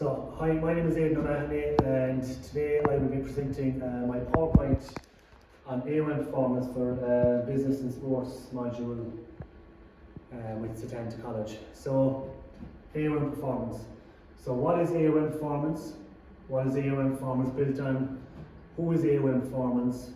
So, hi, my name is Aidan O'Mahony, and today I will be presenting my PowerPoint on AOM performance for Business and Sports module with Setanta College. So, AOM performance. So, what is AOM performance? What is AOM performance built on? Who is AOM performance?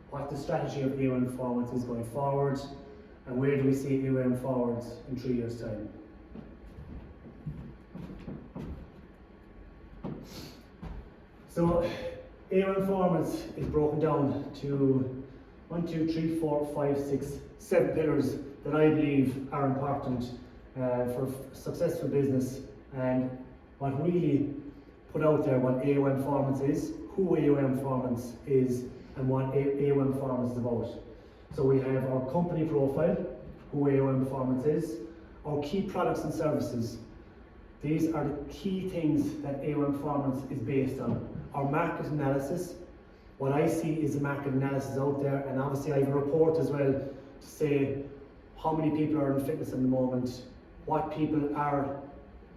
What the strategy of AOM performance is going forward, and where do we see AOM forward in 3 years' time? So, AOM performance is broken down to 7 pillars that I believe are important for successful business, and what really put out there what AOM performance is, who AOM performance is, and what AOM performance is about. So we have our company profile, who AOM performance is, our key products and services. These are the key things that AOM performance is based on. Our market analysis, what I see is a market analysis out there, and obviously I have a report as well to say how many people are in fitness at the moment, what people are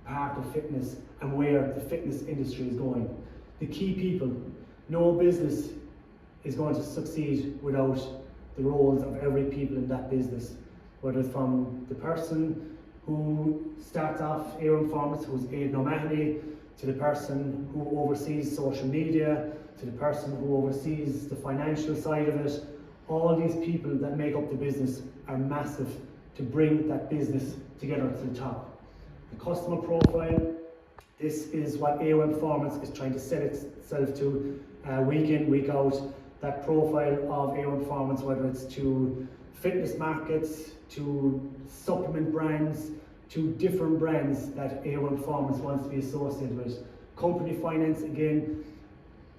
part of fitness, and where the fitness industry is going. The key people. No business is going to succeed without the roles of every people in that business, whether it's from the person who starts off AOM performance, who's Aidan O'Mahony, to the person who oversees social media, to the person who oversees the financial side of it. All these people that make up the business are massive to bring that business together to the top. The customer profile, this is what AOM performance is trying to set itself to week in, week out. That profile of AOM performance, whether it's to fitness markets, to supplement brands, to different brands that AOM performance wants to be associated with. Company finance, again,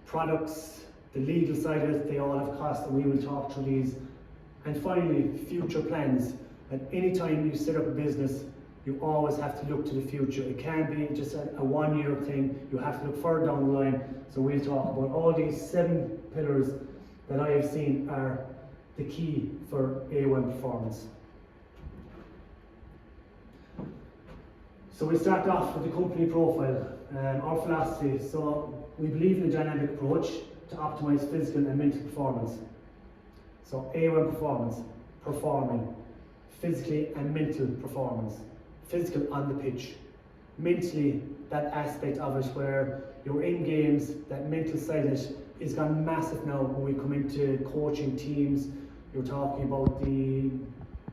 products, the legal side of it, they all have costs, and we will talk through these. And finally, future plans. At any time you set up a business, you always have to look to the future. It can't be just a 1 year thing. You have to look further down the line. So we'll talk about all these 7 pillars that I have seen are the key for AOM performance. So we start off with the company profile, our philosophy. So we believe in a dynamic approach to optimize physical and mental performance. So AOM performance, performing, physically and mental performance. Physical on the pitch, mentally that aspect of it where you're in games, that mental side of it is gone massive now when we come into coaching teams. You're talking about the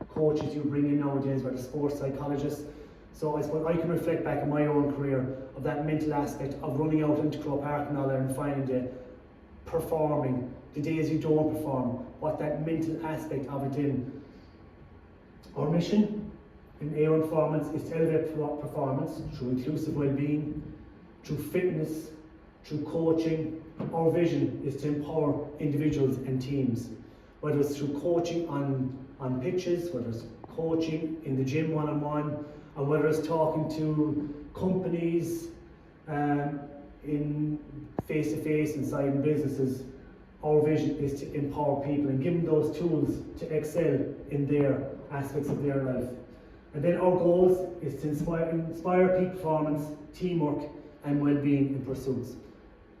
coaches you bring in nowadays, or the sports psychologists. So I suppose I can reflect back on my own career of that mental aspect of running out into Croke Park and all that and finding the performing, the days you don't perform, what that mental aspect of it in. Our mission in AOM performance is to elevate performance through inclusive well-being, through fitness, through coaching. Our vision is to empower individuals and teams, whether it's through coaching on pitches, whether it's coaching in the gym one-on-one, and whether it's talking to companies in face-to-face inside in businesses. Our vision is to empower people and give them those tools to excel in their aspects of their life. And then our goals is to inspire peak performance, teamwork, and well-being in pursuits.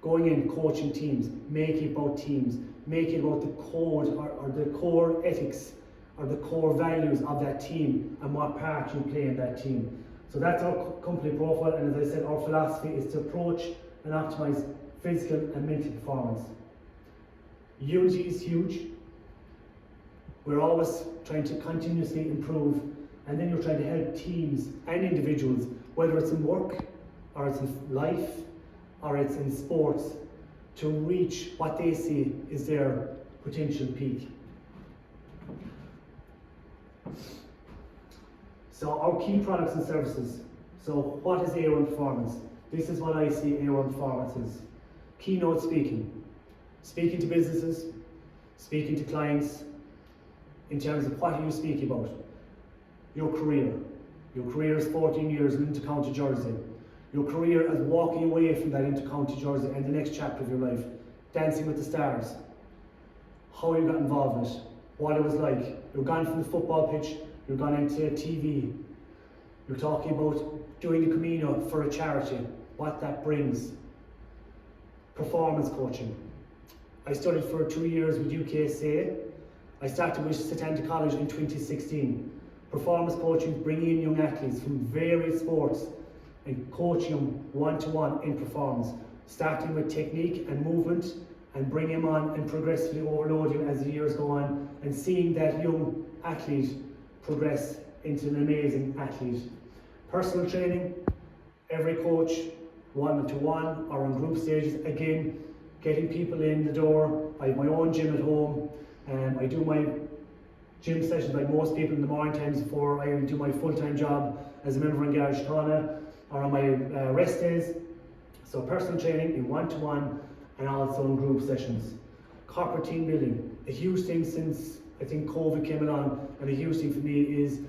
Going in, coaching teams, make it about teams, make it about the code or the core ethics or the core values of that team and what part you play in that team. So that's our company profile, and as I said, our philosophy is to approach and optimize physical and mental performance. Unity is huge. We're always trying to continuously improve, and then you're trying to help teams and individuals, whether it's in work, or it's in life, or it's in sports, to reach what they see is their potential peak. So our key products and services. So what is AOM performance? This is what I see AOM performance is. Keynote speaking. Speaking to businesses, speaking to clients, in terms of what are you speaking about? Your career. Your career is 14 years in Intercounty Jersey. Your career is walking away from that Intercounty Jersey and the next chapter of your life. Dancing with the Stars. How you got involved in it. What it was like. You're gone from the football pitch, you're gone into TV. You're talking about doing the Camino for a charity, what that brings. Performance coaching. I studied for 2 years with UKSA. I started with Setanta College in 2016. Performance coaching, bringing in young athletes from various sports and coaching them one-to-one in performance, starting with technique and movement and bringing them on and progressively overloading as the years go on and seeing that young athlete progress into an amazing athlete. Personal training, every coach, one-to-one or in group stages, again, getting people in the door. I have my own gym at home, and I do my gym sessions like most people in the morning times before I do my full-time job as a member in Garage Tana or on my rest days. So personal training in one-to-one and also in group sessions. Corporate team building, a huge thing since I think COVID came along, and a huge thing for me is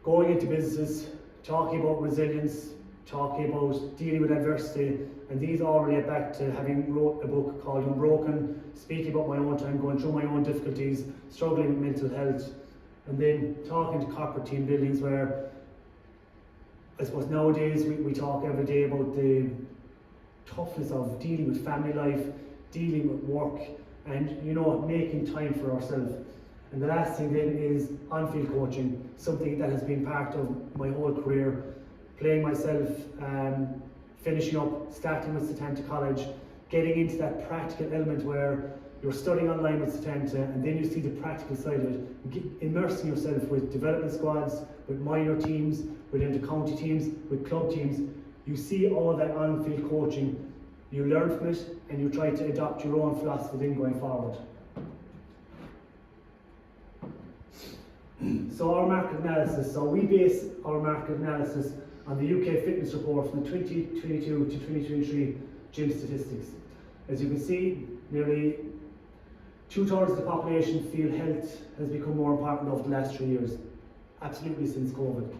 going into businesses, talking about resilience, talking about dealing with adversity, and these all relate back to having wrote a book called Unbroken, speaking about my own time, going through my own difficulties, struggling with mental health, and then talking to corporate team buildings where I suppose nowadays we talk every day about the toughness of dealing with family life, dealing with work, and making time for ourselves. And the last thing then is on-field coaching, something that has been part of my whole career, playing myself, finishing up, starting with Setanta College, getting into that practical element where you're studying online with Setanta and then you see the practical side of it, immersing yourself with development squads, with minor teams, with inter-county teams, with club teams. You see all that on-field coaching, you learn from it and you try to adopt your own philosophy then going forward. So our market analysis, so we base our market analysis on the UK Fitness Report from 2022 to 2023 gym statistics. As you can see, nearly 2/3 of the population feel health has become more important over the last 3 years, absolutely since COVID.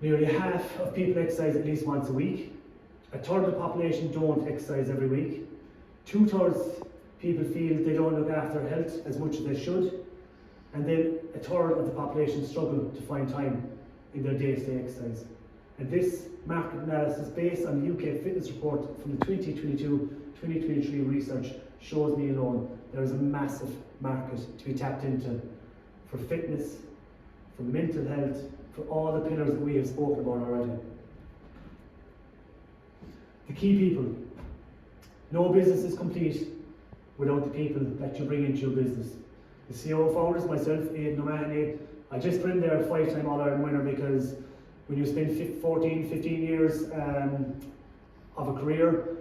Nearly half of people exercise at least once a week. 1/3 of the population don't exercise every week. 2/3 people feel they don't look after their health as much as they should. And then 1/3 of the population struggle to find time in their day-to-day exercise. And this market analysis based on the UK Fitness Report from the 2022-2023 research shows me alone there is a massive market to be tapped into for fitness, for mental health, for all the pillars that we have spoken about already. The key people. No business is complete without the people that you bring into your business. The CEO founders, myself, Aidan O'Mahony, I just put in there a 5-time All-Ireland winner because when you spend 14, 15 years of a career,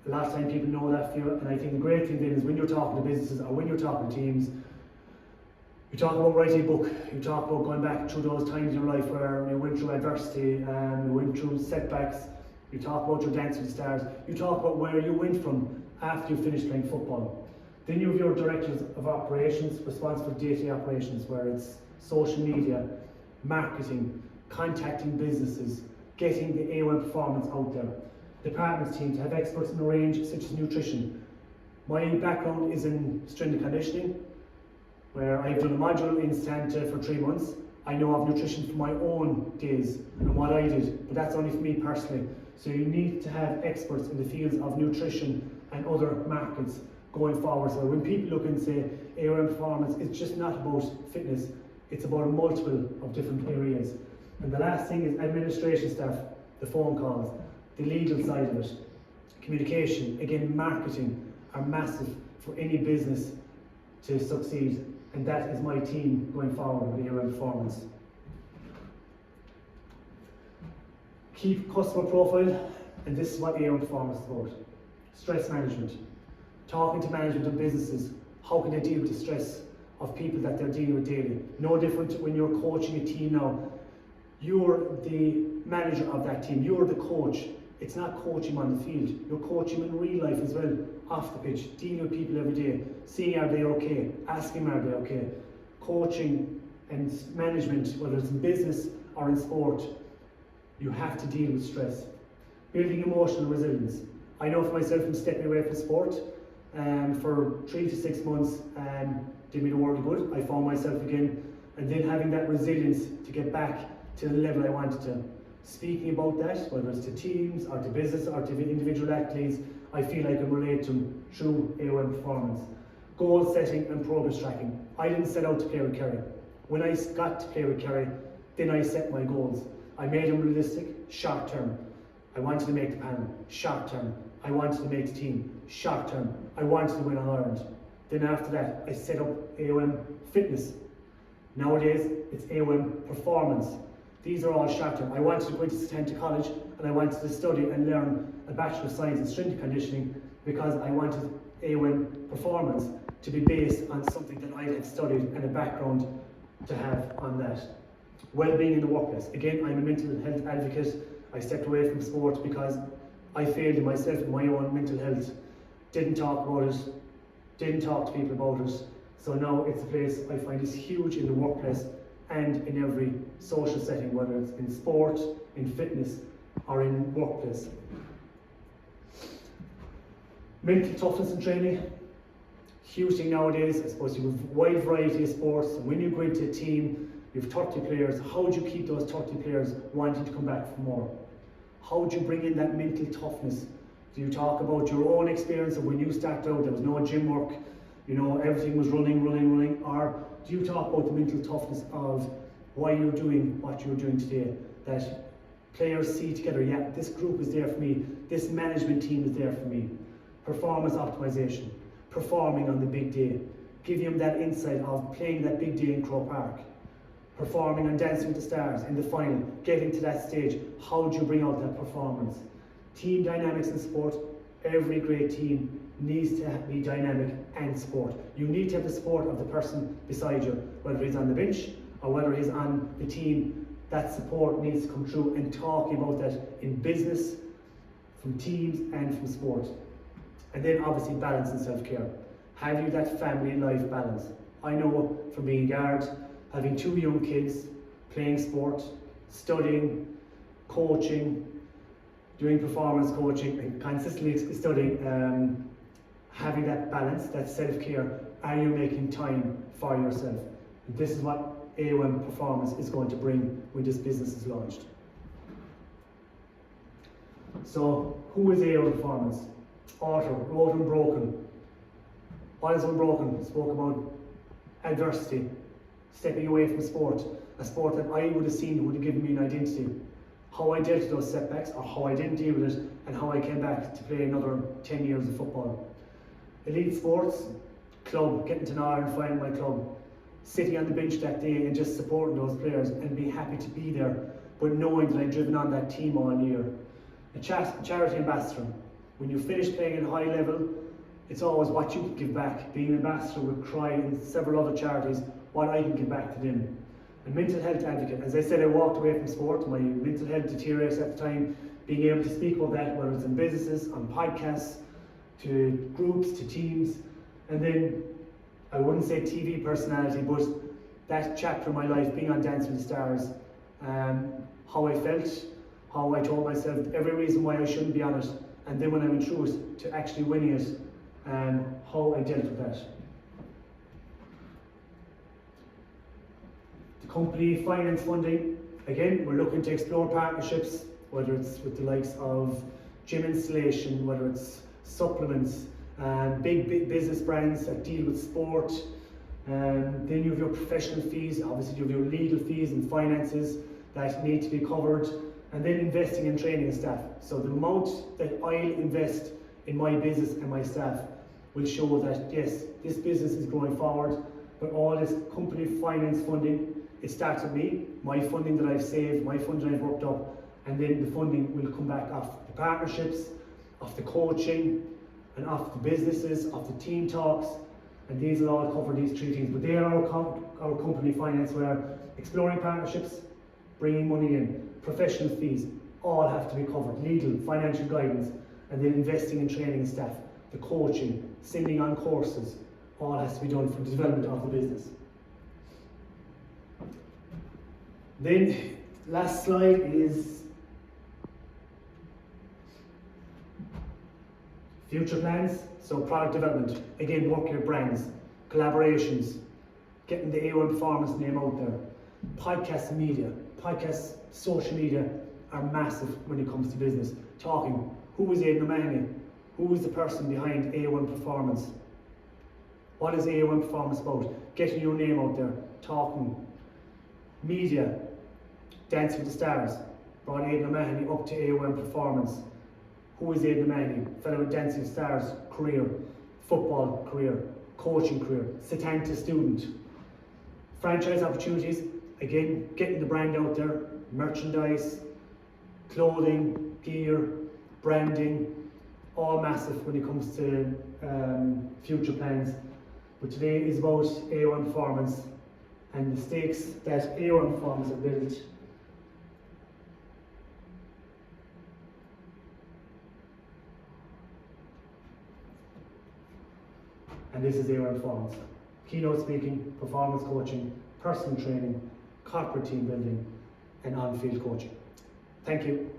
a lot of time people know that for you. And I think the great thing then is when you're talking to businesses or when you're talking to teams, you talk about writing a book, you talk about going back through those times in your life where you went through adversity, you went through setbacks, you talk about your dance with the stars, you talk about where you went from after you finished playing football. Then you have your directors of operations responsible for day-to-day operations, where it's social media, marketing, contacting businesses, getting the A1 performance out there. Departments team to have experts in a range such as nutrition. My background is in strength and conditioning, where I've done a module in Setanta for 3 months. I know of nutrition from my own days and what I did, but that's only for me personally. So you need to have experts in the fields of nutrition and other markets going forward. So when people look and say A1 performance, it's just not about fitness, it's about a multiple of different areas. And the last thing is administration staff, the phone calls, the legal side of it, communication, again marketing are massive for any business to succeed. And that is my team going forward with A1 performance. Keep customer profile, and this is what A1 performance is about. Stress management. Talking to management of businesses, how can they deal with the stress of people that they're dealing with daily? No different when you're coaching a team now. You're the manager of that team, you're the coach. It's not coaching on the field, you're coaching in real life as well, off the pitch, dealing with people every day, seeing are they okay, asking are they okay. Coaching and management, whether it's in business or in sport, you have to deal with stress. Building emotional resilience. I know for myself from stepping away from sport, for 3 to 6 months did me the world of good. I found myself again and then having that resilience to get back to the level I wanted to. Speaking about that, whether it's to teams or to business or to individual athletes, I feel I can relate to them through AOM performance. Goal setting and progress tracking. I didn't set out to play with Kerry. When I got to play with Kerry, then I set my goals. I made them realistic, short term. I wanted to make the panel, short term. I wanted to make the team, short term. I wanted to win on Ireland. Then after that, I set up AOM fitness. Nowadays, it's AOM performance. These are all short term. I wanted to go into college and I wanted to study and learn a Bachelor of Science in Strength and Conditioning because I wanted AOM performance to be based on something that I had studied and a background to have on that. Well-being in the workplace. Again, I'm a mental health advocate. I stepped away from sport because I failed in myself in my own mental health. Didn't talk about it, didn't talk to people about it. So now it's a place I find is huge in the workplace and in every social setting, whether it's in sport, in fitness, or in workplace. Mental toughness and training, huge thing nowadays. I suppose you have a wide variety of sports. When you go into a team, you have 30 players. How do you keep those 30 players wanting to come back for more? How do you bring in that mental toughness? Do you talk about your own experience of when you started out, there was no gym work, you know, everything was running, or do you talk about the mental toughness of why you're doing what you're doing today? That players see together, yeah, this group is there for me, this management team is there for me. Performance optimization, performing on the big day, giving them that insight of playing that big day in Croke Park, performing on Dancing with the Stars in the final, getting to that stage. How do you bring out that performance? Team dynamics in sport. Every great team needs to be dynamic and sport. You need to have the support of the person beside you, whether he's on the bench or whether he's on the team. That support needs to come through, and talking about that in business, from teams and from sport. And then obviously balance and self-care. Have you that family life balance? I know from being a guard, having 2 young kids, playing sport, studying, coaching, doing performance coaching, and consistently studying, having that balance, that self-care. Are you making time for yourself? And this is what AOM Performance is going to bring when this business is launched. So, who is AOM Performance? Author, wrote Unbroken. What is Unbroken? Spoke about adversity, stepping away from sport, a sport that I would have seen would have given me an identity. How I dealt with those setbacks, or how I didn't deal with it, and how I came back to play another 10 years of football. Elite Sports, club, getting to know and finding my club, sitting on the bench that day and just supporting those players and being happy to be there, but knowing that I'd driven on that team all year. A charity ambassador. When you finish playing at a high level, it's always what you can give back. Being an ambassador with CRY and several other charities, what I can give back to them. A mental health advocate. As I said, I walked away from sport. My mental health deteriorated at the time. Being able to speak about that, whether it's in businesses, on podcasts, to groups, to teams. And then, I wouldn't say TV personality, but that chapter of my life, being on Dancing with the Stars, how I felt, how I told myself every reason why I shouldn't be on it, and then when I went through it, to actually winning it, and how I dealt with that. The company finance funding, again, we're looking to explore partnerships, whether it's with the likes of gym installation, whether it's supplements, big business brands that deal with sport. Then you have your professional fees, obviously you have your legal fees and finances that need to be covered, and then investing in training staff. So the amount that I invest in my business and my staff will show that yes, this business is going forward, but all this company finance funding, it starts with me, my funding that I've saved, my funding I've worked up, and then the funding will come back off the partnerships, off the coaching, and off the businesses, off the team talks, and these will all cover these 3 things. But they are our company finance, where exploring partnerships, bringing money in, professional fees, all have to be covered, legal, financial guidance, and then investing in training staff, the coaching, sending on courses, all has to be done for the development of the business. Then, last slide is future plans. So product development, again, work your brands, collaborations, getting the A1 Performance name out there. Podcasts and media, podcasts, social media are massive when it comes to business. Talking, who is Aidan O'Mahony? Who is the person behind A1 Performance? What is A1 Performance about? Getting your name out there, talking. Media, Dancing with the Stars, brought Aidan O'Mahony up to A1 Performance. Who is Aidan O'Mahony? Fellow with Dancing with the Stars career, football career, coaching career, Setanta student. Franchise opportunities, again, getting the brand out there, merchandise, clothing, gear, branding, all massive when it comes to future plans. But today is about A1 Performance and the stakes that A1 Performance have built. And this is A1 Performance. Keynote speaking, performance coaching, personal training, corporate team building, and on-field coaching. Thank you.